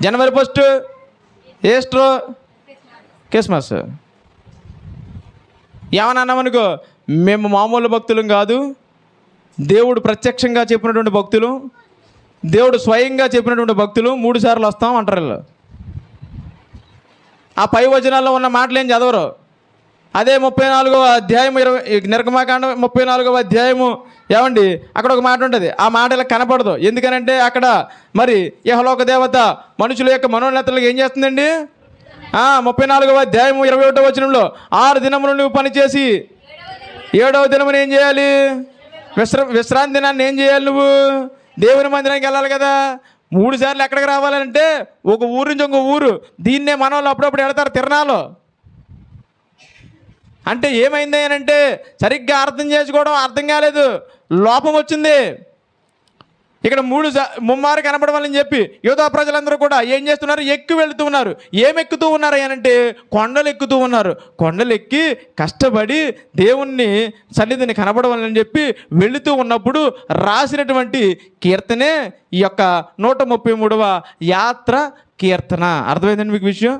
జనవరి 1 Easter, Christmas. ఏమని అన్నామనుకో, మేము మామూలు భక్తులం కాదు, దేవుడు ప్రత్యక్షంగా చెప్పినటువంటి భక్తులు, దేవుడు స్వయంగా చెప్పినటువంటి భక్తులు 3 సార్లు వస్తాం అంటారు వీళ్ళు. ఆ పై వచనాల్లో ఉన్న మాటలు ఏం చదవరు. అదే 34వ అధ్యాయము నిర్గమాకాండం 34వ అధ్యాయము ఏమండి, అక్కడ ఒక మాట ఉంటుంది. ఆ మాట ఇలా కనపడదు. ఎందుకనంటే అక్కడ మరి యెహోవా దేవత మనుషుల యొక్క మనోన్నతలకు ఏం చేస్తుందండి? 34వ అధ్యాయము 21వ వచనంలో 6 దినములు నువ్వు పనిచేసి 7వ దినమును ఏం చేయాలి? విశ్రాంతి దినాన్ని ఏం చేయాలి? నువ్వు దేవుని మందిరానికి వెళ్ళాలి కదా. 3 సార్లు ఎక్కడికి రావాలంటే ఒక ఊరు నుంచి ఇంకో ఊరు. దీన్నే మన వాళ్ళు అప్పుడప్పుడు వెళతారు తిరణాలు. అంటే ఏమైంది అని అంటే సరిగ్గా అర్థం చేసుకోవడం అర్థం కాలేదు, లోపం వచ్చింది. ఇక్కడ 3 ముమ్మారు కనపడవాలని చెప్పి యూదా ప్రజలందరూ కూడా ఏం చేస్తున్నారు? ఎక్కి వెళుతూ ఉన్నారు. ఏమెక్కుతూ ఉన్నారు అని అంటే కొండలు ఎక్కుతూ ఉన్నారు. కొండలు ఎక్కి కష్టపడి దేవుణ్ణి సన్నిధిని కనపడవాలని చెప్పి వెళుతూ ఉన్నప్పుడు రాసినటువంటి కీర్తనే ఈ యొక్క 133వ యాత్ర కీర్తన. అర్థమైందండి మీకు విషయం?